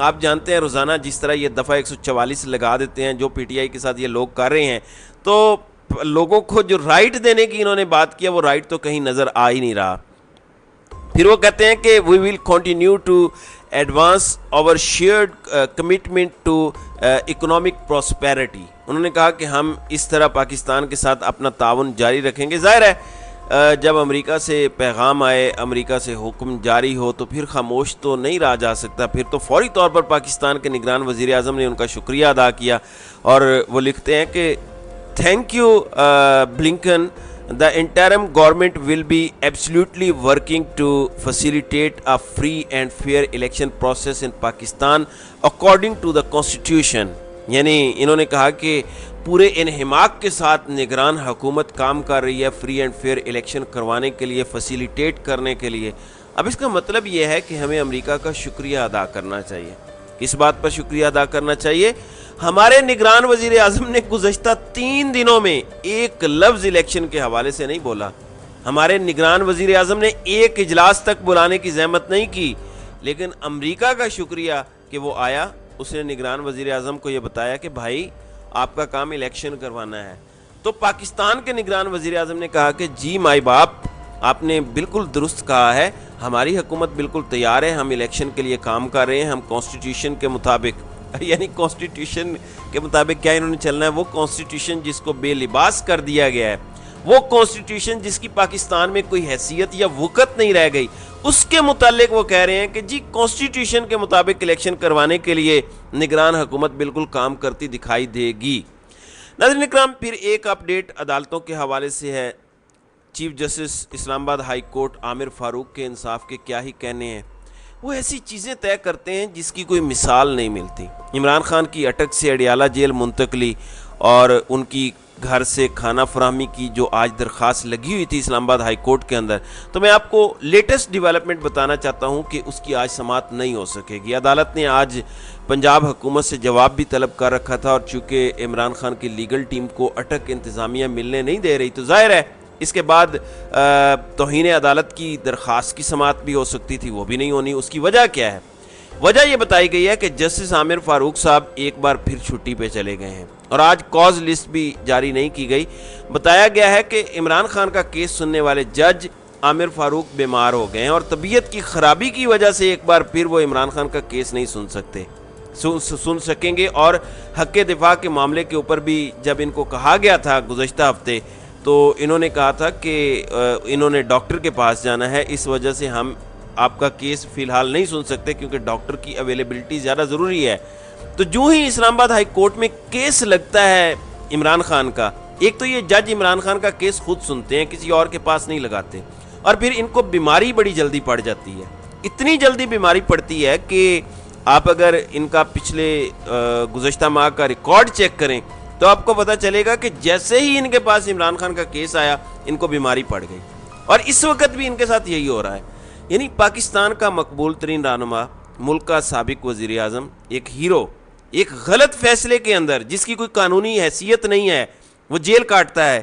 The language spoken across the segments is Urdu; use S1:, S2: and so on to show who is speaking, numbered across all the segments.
S1: آپ جانتے ہیں روزانہ جس طرح یہ دفعہ 144 لگا دیتے ہیں جو پی ٹی آئی کے ساتھ یہ لوگ کر رہے ہیں, تو لوگوں کو جو رائٹ دینے کی انہوں نے بات کیا وہ رائٹ تو کہیں نظر آ ہی نہیں رہا. پھر وہ کہتے ہیں کہ we will continue to advance our shared commitment to economic prosperity. انہوں نے کہا کہ ہم اس طرح پاکستان کے ساتھ اپنا تعاون جاری رکھیں گے. ظاہر ہے جب امریکہ سے پیغام آئے, امریکہ سے حکم جاری ہو تو پھر خاموش تو نہیں رہا جا سکتا. پھر تو فوری طور پر پاکستان کے نگران وزیر اعظم نے ان کا شکریہ ادا کیا, اور وہ لکھتے ہیں کہ thank you Blinken, the interim government will be absolutely working to facilitate a free and fair election process in Pakistan according to the constitution. یعنی انہوں نے کہا کہ پورے انہماک کے ساتھ نگران حکومت کام کر رہی ہے فری اینڈ فیئر الیکشن کروانے کے لیے, فیسیلیٹیٹ کرنے کے لیے. اب اس کا مطلب یہ ہے کہ ہمیں امریکہ کا شکریہ ادا کرنا چاہیے. کس بات پر شکریہ ادا کرنا چاہیے؟ ہمارے نگران وزیر اعظم نے گزشتہ 3 دنوں میں ایک لفظ الیکشن کے حوالے سے نہیں بولا. ہمارے نگران وزیر اعظم نے ایک اجلاس تک بلانے کی زحمت نہیں کی. لیکن امریکہ کا شکریہ کہ وہ آیا, اس نے نگران وزیر اعظم کو یہ بتایا کہ بھائی آپ کا کام الیکشن کروانا ہے. تو پاکستان کے نگران وزیر اعظم نے کہا کہ جی مائی باپ, آپ نے بالکل درست کہا ہے, ہماری حکومت بالکل تیار ہے, ہم الیکشن کے لیے کام کر رہے ہیں, ہم کانسٹیٹیوشن کے مطابق, یعنی کانسٹیٹیوشن کے مطابق کیا انہوں نے چلنا ہے, وہ کانسٹیٹیوشن جس کو بے لباس کر دیا گیا ہے, وہ کانسٹیٹیوشن جس کی پاکستان میں کوئی حیثیت یا وقت نہیں رہ گئی, اس کے متعلق وہ کہہ رہے ہیں کہ جی کانسٹیٹیوشن کے مطابق الیکشن کروانے کے لیے نگران حکومت بالکل کام کرتی دکھائی دے گی. ناظرین اکرام, پھر ایک اپڈیٹ عدالتوں کے حوالے سے ہے. چیف جسٹس اسلام آباد ہائی کورٹ عامر فاروق کے انصاف کے کیا ہی کہنے ہیں. وہ ایسی چیزیں طے کرتے ہیں جس کی کوئی مثال نہیں ملتی. عمران خان کی اٹک سے اڈیالہ جیل منتقلی اور ان کی گھر سے کھانا فراہمی کی جو آج درخواست لگی ہوئی تھی اسلام آباد ہائی کورٹ کے اندر, تو میں آپ کو لیٹسٹ ڈیولپمنٹ بتانا چاہتا ہوں کہ اس کی آج سماعت نہیں ہو سکے گی. عدالت نے آج پنجاب حکومت سے جواب بھی طلب کر رکھا تھا, اور چونکہ عمران خان کی لیگل ٹیم کو اٹک انتظامیہ ملنے نہیں دے رہی, تو ظاہر ہے اس کے بعد توہین عدالت کی درخواست کی سماعت بھی ہو سکتی تھی, وہ بھی نہیں ہونی. اس کی وجہ کیا ہے؟ وجہ یہ بتائی گئی ہے کہ جسٹس عامر فاروق صاحب ایک بار پھر چھٹی پہ چلے گئے ہیں, اور آج کاز لسٹ بھی جاری نہیں کی گئی. بتایا گیا ہے کہ عمران خان کا کیس سننے والے جج عامر فاروق بیمار ہو گئے ہیں, اور طبیعت کی خرابی کی وجہ سے ایک بار پھر وہ عمران خان کا کیس نہیں سن سکیں گے. اور حق دفاع کے معاملے کے اوپر بھی جب ان کو کہا گیا تھا گزشتہ ہفتے, تو انہوں نے کہا تھا کہ انہوں نے ڈاکٹر کے پاس جانا ہے, اس وجہ سے ہم آپ کا کیس فی الحال نہیں سن سکتے کیونکہ ڈاکٹر کی اویلیبلٹی زیادہ ضروری ہے. تو جو ہی اسلام آباد ہائی کورٹ میں کیس لگتا ہے عمران خان کا, ایک تو یہ جج عمران خان کا کیس خود سنتے ہیں, کسی اور کے پاس نہیں لگاتے, اور پھر ان کو بیماری بڑی جلدی پڑ جاتی ہے. اتنی جلدی بیماری پڑتی ہے کہ آپ اگر ان کا پچھلے گزشتہ ماہ کا ریکارڈ چیک کریں تو آپ کو پتہ چلے گا کہ جیسے ہی ان کے پاس عمران خان کا کیس آیا ان کو بیماری پڑ گئی, اور اس وقت بھی ان کے ساتھ یہی ہو رہا ہے. یعنی پاکستان کا مقبول ترین رہنما, ملک کا سابق وزیر اعظم, ایک ہیرو, ایک غلط فیصلے کے اندر جس کی کوئی قانونی حیثیت نہیں ہے وہ جیل کاٹتا ہے,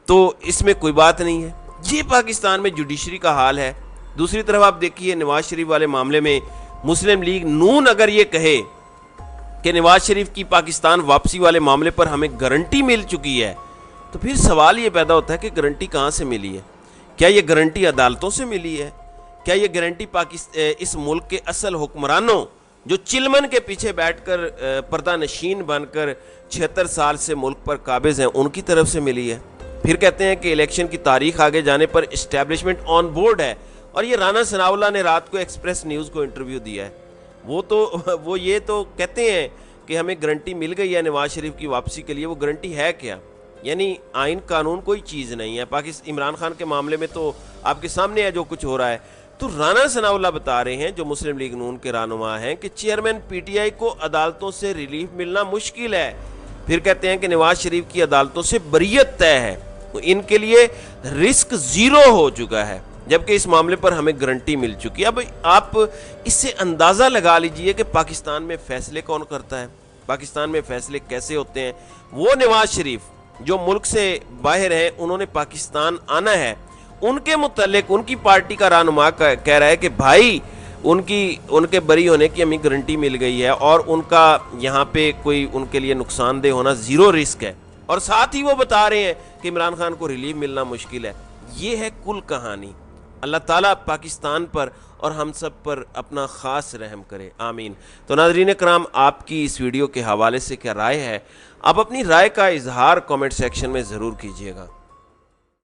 S1: تو اس میں کوئی بات نہیں ہے. یہ پاکستان میں جوڈیشری کا حال ہے. دوسری طرف آپ دیکھیے نواز شریف والے معاملے میں مسلم لیگ نون اگر یہ کہے کہ نواز شریف کی پاکستان واپسی والے معاملے پر ہمیں گارنٹی مل چکی ہے, تو پھر سوال یہ پیدا ہوتا ہے کہ گارنٹی کہاں سے ملی ہے؟ کیا یہ گارنٹی عدالتوں سے ملی ہے؟ کیا یہ گارنٹی اس ملک کے اصل حکمرانوں جو چلمن کے پیچھے بیٹھ کر پردہ نشین بن کر 76 سال سے ملک پر قابض ہیں ان کی طرف سے ملی ہے؟ پھر کہتے ہیں کہ الیکشن کی تاریخ آگے جانے پر اسٹیبلشمنٹ آن بورڈ ہے, اور یہ رانا ثناء اللہ نے رات کو ایکسپریس نیوز کو انٹرویو دیا ہے. وہ یہ تو کہتے ہیں کہ ہمیں گارنٹی مل گئی ہے نواز شریف کی واپسی کے لیے. وہ گارنٹی ہے کیا؟ یعنی آئین قانون کوئی چیز نہیں ہے. عمران خان کے معاملے میں تو آپ کے سامنے ہے جو کچھ ہو رہا ہے. تو رانا ثناء اللہ بتا رہے ہیں جو مسلم لیگ نون کے رہنما ہیں کہ چیئرمین پی ٹی آئی کو عدالتوں سے ریلیف ملنا مشکل ہے. پھر کہتے ہیں کہ نواز شریف کی عدالتوں سے بریت طے ہے, ان کے لیے رسک زیرو ہو چکا ہے, جبکہ اس معاملے پر ہمیں گارنٹی مل چکی ہے. اب آپ اس سے اندازہ لگا لیجئے کہ پاکستان میں فیصلے کون کرتا ہے, پاکستان میں فیصلے کیسے ہوتے ہیں. وہ نواز شریف جو ملک سے باہر ہیں, انہوں نے پاکستان آنا ہے, ان کے متعلق ان کی پارٹی کا رہنما کہہ رہا ہے کہ بھائی ان کے بری ہونے کی ہمیں گارنٹی مل گئی ہے اور ان کا یہاں پہ کوئی ان کے لیے نقصان دہ ہونا زیرو رسک ہے، اور ساتھ ہی وہ بتا رہے ہیں کہ عمران خان کو ریلیف ملنا مشکل ہے۔ یہ ہے کل کہانی۔ اللہ تعالیٰ پاکستان پر اور ہم سب پر اپنا خاص رحم کرے، آمین۔ تو ناظرین کرام، آپ کی اس ویڈیو کے حوالے سے کیا رائے ہے؟ آپ اپنی رائے کا اظہار کامنٹ سیکشن میں ضرور کیجیے گا۔